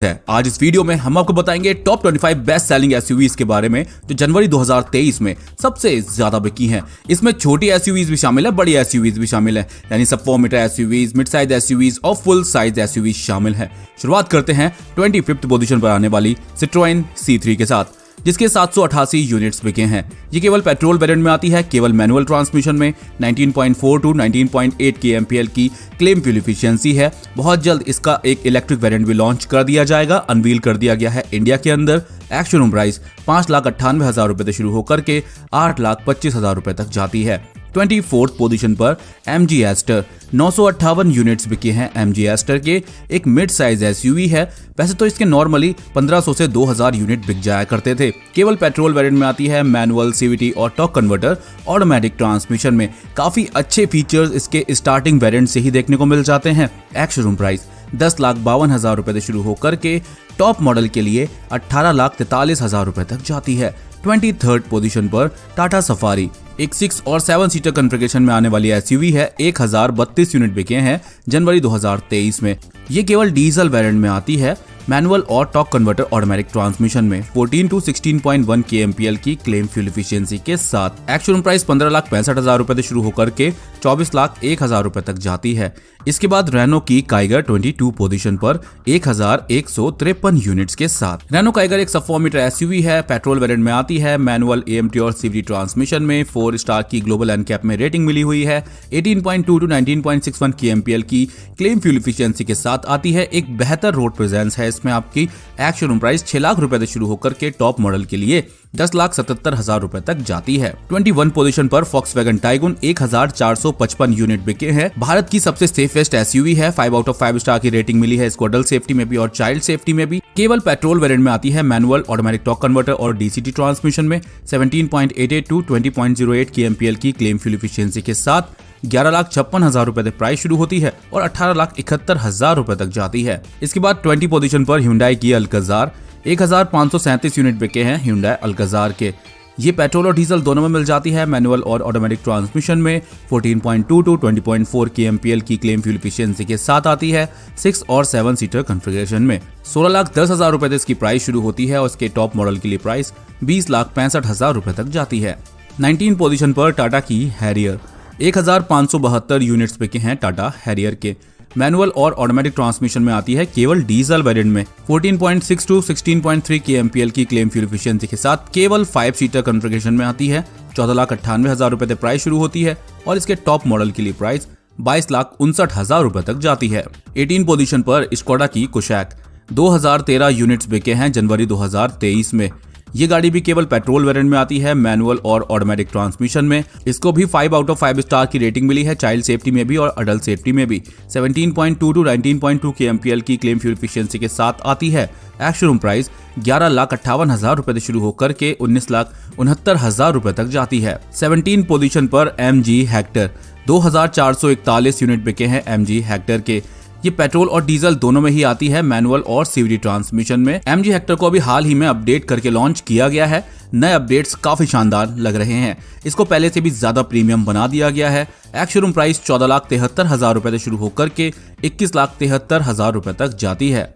है। आज इस वीडियो में हम आपको बताएंगे टॉप 25 बेस्ट सेलिंग एसयूवीज के बारे में जो जनवरी 2023 में सबसे ज्यादा बिकी हैं। इसमें छोटी एसयूवीज भी शामिल है, बड़ी एसयूवीज भी शामिल है, यानी सब 4 metre SUVs, mid size SUVs और फुल साइज एसयूवीज शामिल है। शुरुआत करते हैं 25th पोजीशन पर आने वाली सिट्रोएन C3 के साथ, जिसके 788 यूनिट्स बिके हैं। ये केवल पेट्रोल वेरिएंट में आती है, केवल मैनुअल ट्रांसमिशन में 19.4 टू 19.8 kmpl की क्लेम फ्यूल एफिशिएंसी है। बहुत जल्द इसका एक इलेक्ट्रिक वेरिएंट भी लॉन्च कर दिया जाएगा, अनवील कर दिया गया है इंडिया के अंदर। एक्स शोरूम प्राइस 5,98,000 रुपए से शुरू होकर के 8,25,000 रुपए तक जाती है। 24th पोजीशन पर MG एस्टर 958 यूनिट्स बिके हैं। MG एस्टर के एक मिड साइज एसयूवी है। वैसे तो इसके नॉर्मली 1500 से 2000 यूनिट बिक जाया करते थे। केवल पेट्रोल वेरिएंट में आती है, मैनुअल, CVT और टॉर्क कन्वर्टर, ऑटोमेटिक ट्रांसमिशन में काफी अच्छे फीचर्स इसके स्टार्टिंग वेरिएंट से ही देखने को मिल जाते हैं। एक्स शोरूम प्राइस 10,52,000 रुपए से शुरू होकर के टॉप मॉडल के लिए 18,43,000 रुपए तक जाती है। 23rd पोजीशन पर टाटा सफारी एक 6 और 7 सीटर कॉन्फ़िगरेशन में आने वाली एसयूवी है। 1032 यूनिट बिके हैं जनवरी 2023 में। ये केवल डीजल वेरिएंट में आती है, मैनुअल और टॉर्क कन्वर्टर ऑटोमेटिक ट्रांसमिशन में 14 टू 16.1 kmpl की क्लेम फ्यूल एफिशिएंसी के साथ। एक्स शोरूम प्राइस 15,65,000 रुपए से शुरू होकर के 24,01,000 रुपए तक जाती है। इसके बाद रेनो की काइगर 22 पोजीशन पर 1,153 यूनिट्स के साथ। रेनो काइगर एक सब 4 मीटर एसयूवी है, पेट्रोल वेरिएंट में आती है, मैनुअल, AMT और CVT ट्रांसमिशन में 4 स्टार की ग्लोबल एनकैप में रेटिंग मिली हुई है। 18.2 टू 19.61 kmpl की क्लेम फ्यूल एफिशिएंसी के साथ आती है। एक बेहतर रोड प्रेजेंस है इसमें। आपकी एक्स शोरूम प्राइस 6 लाख रुपए से शुरू होकर के टॉप मॉडल के लिए 10,77,000 रुपए तक जाती है। 21 पोजीशन पर फॉक्सवैगन टाइगुन 1,455 यूनिट बिके हैं। भारत की सबसे सेफेस्ट एसयूवी है। 5 आउट ऑफ 5 स्टार की रेटिंग मिली है इसको अडल्ट सेफ्टी में भी और चाइल्ड सेफ्टी में भी। केवल पेट्रोल वेरिएंट में आती है, मैनुअल, ऑटोमेटिक टॉर्क कन्वर्टर और DCT ट्रांसमिशन में 17.88 टू 20.08 kmpl की क्लेम फ्यूल एफिशिएंसी के साथ 11,56,000 रुपए से प्राइस शुरू होती है और 18,71,000 रुपए तक जाती है। इसके बाद 20 पोजीशन पर Hyundai की अल्काजार 1,537 यूनिट बिके हैं। Hyundai अल्काजार के ये पेट्रोल और डीजल दोनों में मिल जाती है, मैनुअल और ऑटोमेटिक ट्रांसमिशन में 14.2 टू 20.4 kmpl की क्लेम फ्यूल एफिशिएंसी के साथ आती है। 6 और 7 सीटर कॉन्फ़िगरेशन में 16,10,000 रुपए से इसकी प्राइस शुरू होती है और इसके टॉप मॉडल के लिए प्राइस 20,65,000 रुपए तक जाती है। 19 पोजीशन पर टाटा की हैरियर 1,572 यूनिट्स बिके हैं। टाटा हैरियर के मैनुअल और ऑटोमेटिक ट्रांसमिशन में आती है, केवल डीजल वेरिएंट में 14.6 टू 16.3 kmpl की क्लेम फ्यूल एफिशिएंसी के साथ केवल 5 सीटर कॉन्फ़िगरेशन में आती है। 14,98,000 रुपए से प्राइस शुरू होती है और इसके टॉप मॉडल के लिए प्राइस 22,59,000 रुपए तक जाती है। 18 पोजीशन पर स्कोडा की कुशैक 2,013 यूनिट्स बिके हैं जनवरी 2023 में। ये गाड़ी भी केवल पेट्रोल वेरिएंट में आती है, मैनुअल और ऑटोमेटिक ट्रांसमिशन में। इसको भी 5 आउट ऑफ 5 स्टार की रेटिंग मिली है, चाइल्ड सेफ्टी में भी और अडल्ट सेफ्टी में भी। 17.2 टू 19.2 kmpl की क्लेम फ्यूल एफिशिएंसी के साथ आती है। एक्स शोरूम प्राइस 11,58,000 रुपए से शुरू होकर के 19,69,000 रुपए तक जाती है। 17 पोजीशन पर MG हेक्टर 2,441 यूनिट बिके हैं। MG हेक्टर के ये पेट्रोल और डीजल दोनों में ही आती है, मैनुअल और CVT ट्रांसमिशन में। MG हेक्टर को अभी हाल ही में अपडेट करके लॉन्च किया गया है। नए अपडेट्स काफी शानदार लग रहे हैं। इसको पहले से भी ज्यादा प्रीमियम बना दिया गया है। एक्स शोरूम प्राइस 14,73,000 रुपए से शुरू होकर के 21,73,000 रुपए तक जाती है।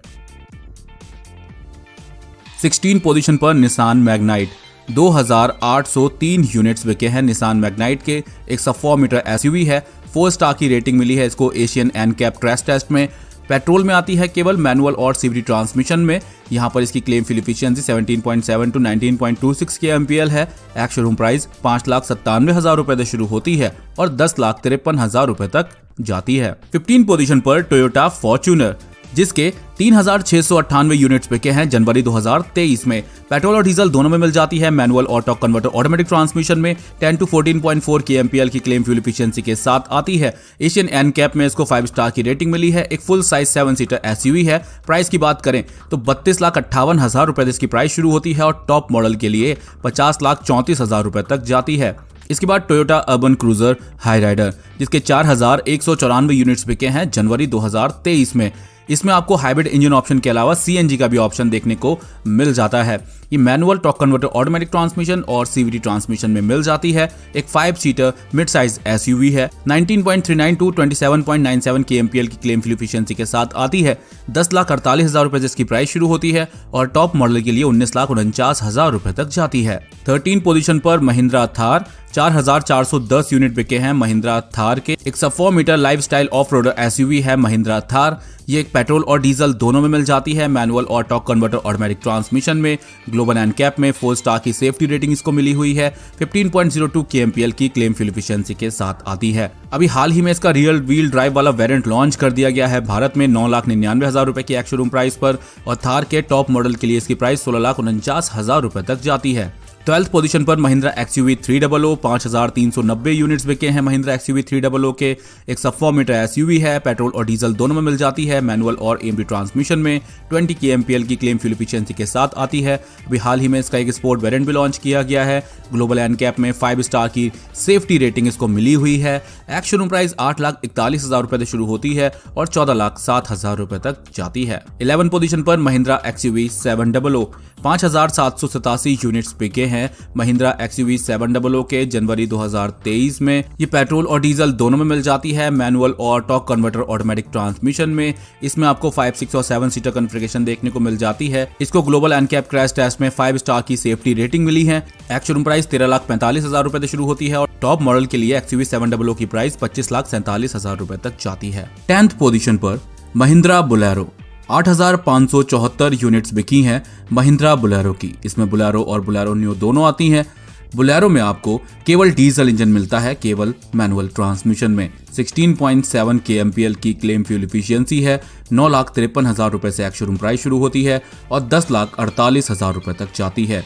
16 पोजीशन पर निसान मैग्नाइट 2,803 यूनिट्स बिके हैं। निसान मैग्नाइट के एक सब 4 मीटर एसयूवी है। 4 स्टार की रेटिंग मिली है इसको एशियन एनकैप क्रैश टेस्ट में। पेट्रोल में आती है, केवल मैनुअल और CVT ट्रांसमिशन में। यहाँ पर इसकी claim fuel efficiency 17.7 to 19.26 kmpl है। एक्स शोरूम प्राइस 5,97,000 रुपए से शुरू होती है और 10,53,000 रुपए तक जाती है। 15 पोजीशन पर टोयोटा फॉर्च्यूनर, जिसके 3,698 यूनिट्स बिके हैं जनवरी 2023 में। पेट्रोल और डीजल दोनों में मिल जाती है, मैनुअल और टॉर्क कन्वर्टर ऑटोमेटिक ट्रांसमिशन में 10 टू 14.4 kmpl की क्लेम फ्यूल एफिशिएंसी के साथ आती है। एशियन एनकैप में इसको 5 स्टार की रेटिंग मिली है। एक फुल साइज 7 सीटर एसयूवी है। प्राइस की बात करें तो 32,58,000 रुपए से इसकी प्राइस शुरू होती है और टॉप मॉडल के लिए 50,34,000 रुपए तक जाती है। इसके बाद Toyota Urban Cruiser Hyryder, जिसके 4,194 यूनिट्स बिके हैं जनवरी 2023 में। इसमें आपको हाइब्रिड इंजन ऑप्शन के अलावा CNG का भी ऑप्शन देखने को मिल जाता है। ये manual, torque converter, automatic transmission और सीवीटी ट्रांसमिशन में मिल जाती है। एक 5 सीटर मिड साइज एसयूवी है। 19.39 टू 27.97 kmpl की क्लेम फ्यूल एफिशिएंसी के साथ आती है। 10,48,000 रुपए जिसकी प्राइस शुरू होती है और टॉप मॉडल के लिए 19,49,000 रुपए तक जाती है। 13 पोजीशन पर महिंद्रा थार, 4,410 यूनिट बिके हैं महिंद्रा थार के। एक सब 4 metre lifestyle off roader SUV है महिंद्रा थार। ये एक पेट्रोल और डीजल दोनों में मिल जाती है। मैनुअल और टॉर्क कन्वर्टर ऑटोमेटिक ट्रांसमिशन में। ग्लोबल एनकैप में 4 स्टार की सेफ्टी रेटिंग इसको मिली हुई है। 15.02 kmpl की क्लेम फ्यूल एफिशिएंसी के साथ आती है। अभी हाल ही में इसका रियल व्हील ड्राइव वाला वेरिएंट लॉन्च कर दिया गया है भारत में 9,99,000 रुपए की एक्स-शोरूम प्राइस पर और थार के टॉप मॉडल के लिए इसकी प्राइस 16,49,000 रुपए तक जाती है। 12th पोजीशन पर महिंद्रा XUV 300, 5,390 यूनिट्स बिके हैं महिंद्रा XUV 300 के। एक सब 4 मीटर एसयूवी है। पेट्रोल और डीजल दोनों में मिल जाती है। मैनुअल और एएमटी ट्रांसमिशन में 20 kmpl की क्लेम फ्यूल एफिशिएंसी के साथ आती है। अभी हाल ही में इसका एक स्पोर्ट वेरिएंट भी लॉन्च किया गया है। ग्लोबल एनकैप में 5 स्टार की सेफ्टी रेटिंग इसको मिली हुई है। एक्स-शोरूम प्राइस 8,41,000 रुपए से शुरू होती है और 14,07,000 रुपए तक जाती है। 11 पोजीशन पर महिंद्रा XUV 700, 5,787 यूनिट्स बिके हैं महिंद्रा XUV 700 के जनवरी 2023 में। ये पेट्रोल और डीजल दोनों में मिल जाती है। मैनुअल और टॉर्क कन्वर्टर ऑटोमेटिक ट्रांसमिशन में। इसमें आपको 5, 6 और 7 सीटर कॉन्फ़िगरेशन देखने को मिल जाती है। इसको ग्लोबल एनकैप क्रैश टेस्ट में 5 स्टार की सेफ्टी रेटिंग मिली है। एक्स-शोरूम प्राइस 13,45,000 रुपए से शुरू होती है और टॉप मॉडल के लिए XUV 700 की प्राइस 25,47,000 रुपए तक जाती है। 10th पोजीशन पर महिंद्रा बोलेरो, 8,574 यूनिट्स बिकी हैं महिंद्रा बोलेरो की। इसमें बोलेरो और बोलेरो न्यू दोनों आती हैं। बोलेरो में आपको केवल डीजल इंजन मिलता है, केवल मैनुअल ट्रांसमिशन में। 16.7 kmpl की क्लेम फ्यूल एफिशिएंसी है। 9,53,000 रुपए से एक्स-शोरूम प्राइस शुरू होती है और 10,48,000 रुपए तक जाती है।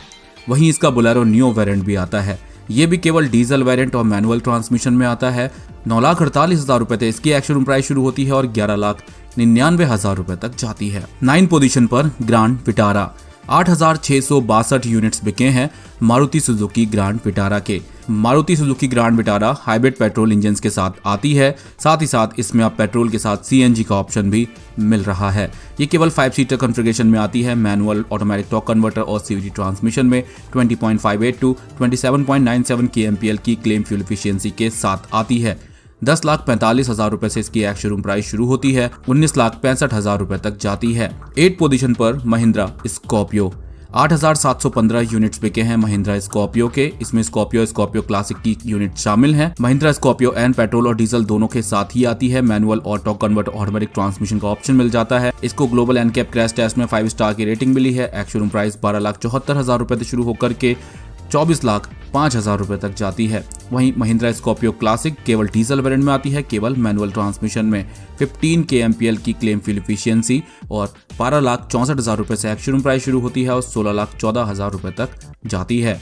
वहीं इसका बोलेरो न्यू वेरिएंट भी आता है। ये भी केवल डीजल वेरिएंट और मैनुअल ट्रांसमिशन में आता है। 9,48,000 रुपए से इसकी एक्स-शोरूम प्राइस शुरू होती है और 11,99,000 रुपए तक जाती है। 9 पोजीशन पर ग्रांड विटारा, 8,662 यूनिट्स बिके हैं मारुति सुजुकी ग्रांड विटारा के। Maruti Suzuki grand Vitara hybrid petrol engine के साथ आती है। साथ ही साथ इसमें आप पेट्रोल के साथ CNG का ऑप्शन भी मिल रहा है। ये केवल 5 सीटर कॉन्फ़िगरेशन में आती है। मैनुअल, ऑटोमेटिक, टॉर्क कन्वर्टर और CVT ट्रांसमिशन में। 20.58 टू 27.97 kmpl की क्लेम फ्यूल एफिशिएंसी के साथ आती है। 10,45,000 रुपए से इसकी एक्स-शोरूम प्राइस शुरू होती है। 19,65,000 रुपए तक जाती है। 8 पोजीशन पर महिंद्रा स्कॉर्पियो, 8,715 यूनिट्स बिके हैं महिंद्रा स्कॉर्पियो के। इसमें स्कॉर्पियो क्लासिक की यूनिट शामिल है। महिंद्रा स्कॉर्पियो एन पेट्रोल और डीजल दोनों के साथ ही आती है। मैनुअल और टॉर्क कन्वर्टर ऑटोमेटिक ट्रांसमिशन का ऑप्शन मिल जाता है। इसको ग्लोबल एनकैप क्रैश टेस्ट में 5 स्टार की रेटिंग मिली है। एक्स-शोरूम प्राइस 12,74,000 रुपए से शुरू होकर के 24,05,000 रुपए तक जाती है। वहीं महिंद्रा स्कॉर्पियो क्लासिक केवल डीजल वेरिएंट में आती है, केवल मैनुअल ट्रांसमिशन में। 15 kmpl की क्लेम फ्यूल एफिशिएंसी और 12,64,000 रुपए से एक्स-शोरूम प्राइस शुरू होती है और 16,14,000 रुपए तक जाती है।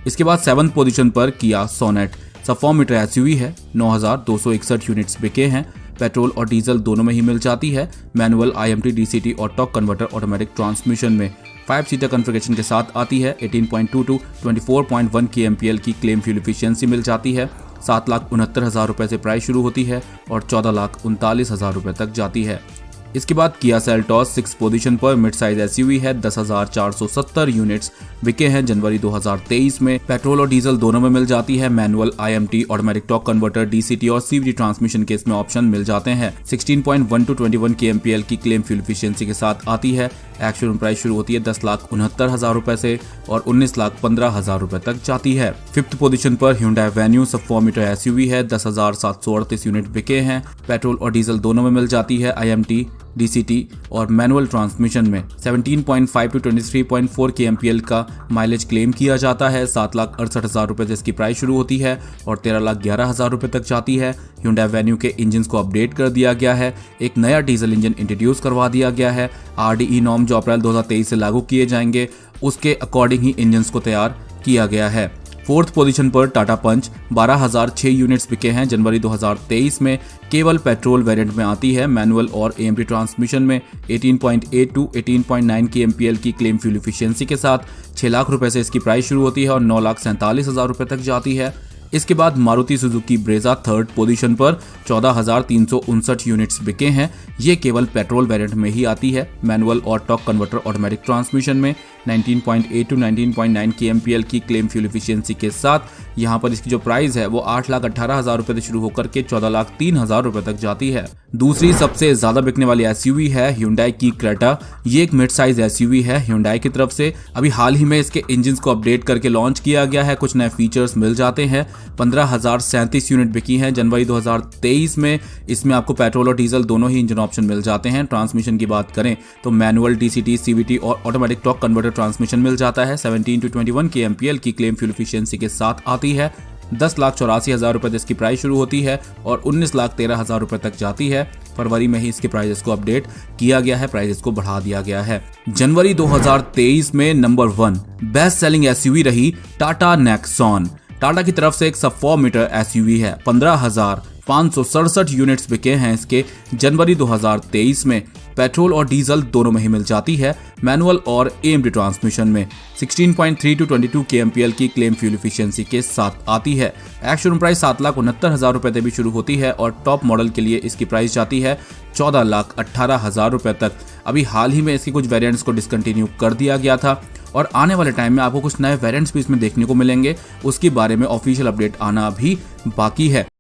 इसके बाद 7th पोजीशन पर किया सोनेट, सब 4 मीटर एसयूवी है। 9,261 यूनिट्स बिके हैं। पेट्रोल और डीजल दोनों में ही मिल जाती है। मैनुअल, IMT, DCT और टॉर्क कन्वर्टर ऑटोमेटिक ट्रांसमिशन में। 5 सीटर कॉन्फ़िगरेशन के साथ आती है। 18.2 टू 24.1 kmpl की क्लेम फ्यूल एफिशिएंसी मिल जाती है। 7,69,000 रुपए से प्राइस शुरू होती है और 14,39,000 रुपए तक जाती है। इसके बाद किया सेल्टॉस 6 पोजीशन पर मिड साइज एसयूवी है। 10,470 यूनिट्स बिके हैं जनवरी 2023 में। पेट्रोल और डीजल दोनों में मिल जाती है। Manual, IMT, automatic, torque converter, DCT और CVT ट्रांसमिशन के इसमें ऑप्शन मिल जाते हैं। 16.1 टू 21 kmpl की क्लेम फ्यूल एफिशिएंसी के साथ आती है। एक्स-शोरूम प्राइस शुरू होती है 10,69,000 रुपए से और 19,15,000 रुपए तक जाती है। 5th पोजीशन पर Hyundai Venue सब 4 मीटर एसयूवी है। 10,738 यूनिट बिके हैं। पेट्रोल और डीजल दोनों में मिल जाती है। IMT, DCT और मैनुअल ट्रांसमिशन में। 17.5 टू 23.4 kmpl का माइलेज क्लेम किया जाता है। 7,68,000 रुपए से इसकी प्राइस शुरू होती है और 13,11,000 रुपए तक जाती है। Hyundai Venue के इंजन को अपडेट कर दिया गया है। एक नया डीजल इंजन इंट्रोड्यूस करवा दिया गया है। RDE नॉर्म जो अप्रैल 2023 से लागू किए जाएंगे, उसके अकॉर्डिंग ही इंजन को तैयार किया गया है। 4th पोजीशन पर टाटा पंच, 12,006 यूनिट्स बिके हैं जनवरी 2023 में। केवल पेट्रोल वेरिएंट में आती है। मैनुअल और AMT ट्रांसमिशन में। 18.8 टू 18.9 kmpl की क्लेम फ्यूल एफिशिएंसी के साथ 6 लाख रुपए से इसकी प्राइस शुरू होती है और 9,47,000 रुपए तक जाती है। इसके बाद Maruti Suzuki Brezza third position पर 14,359 यूनिट्स बिके हैं। ये केवल पेट्रोल वेरिएंट में ही आती है। मैनुअल और टॉर्क कन्वर्टर ऑटोमेटिक ट्रांसमिशन में 19.8 to 19.9 kmpl की क्लेम फ्यूल एफिशिएंसी के साथ यहाँ पर इसकी जो प्राइस है वो 8,18,000 रुपए से शुरू होकर के 14,03,000 रुपए तक जाती है। दूसरी सबसे ज्यादा बिकने वाली एसयूवी है Hyundai की क्रेटा। ये एक मिड साइज एसयूवी है Hyundai की तरफ से। अभी हाल ही में इसके इंजन को अपडेट करके लॉन्च किया गया है, कुछ नए फीचर्स मिल जाते हैं। 15,037 यूनिट बिकी हैं जनवरी 2023 में। इसमें आपको पेट्रोल और डीजल दोनों ही इंजन ऑप्शन मिल जाते हैं। ट्रांसमिशन की बात करें तो मैनुअल, डीसीटी, सीवीटी और ऑटोमेटिक टॉर्क कन्वर्टर ट्रांसमिशन मिल जाता है। 17 to 21 kmpl की क्लेम फ्यूल एफिशिएंसी के साथ आती है। 10,84,000 रुपए इसकी प्राइस शुरू होती है और 19,13,000 रुपए तक जाती है। फरवरी में ही इसके प्राइसेस को अपडेट किया गया है, प्राइसेस को बढ़ा दिया गया है। जनवरी 2023 में नंबर 1 बेस्ट सेलिंग एसयूवी रही टाटा नेक्सॉन। टाटा की तरफ से एक सब 4 मीटर एसयूवी है। 15,567 यूनिट्स बिके हैं इसके जनवरी 2023 में। पेट्रोल और डीजल दोनों में ही मिल जाती है। मैनुअल और एएमडी ट्रांसमिशन में 16.3 to 22 kmpl की क्लेम फ्यूल एफिशिएंसी के साथ आती है। एक्स-शोरूम प्राइस 7,69,000 रुपए से भी शुरू होती है और टॉप मॉडल के लिए इसकी प्राइस जाती है 14,18,000 रुपए तक। अभी हाल ही में इसके कुछ वेरिएंट्स को डिसकंटिन्यू कर दिया गया था और आने वाले टाइम में आपको कुछ नए वेरिएंट्स भी इसमें देखने को मिलेंगे। उसके बारे में ऑफिशियल अपडेट आना भी बाकी है।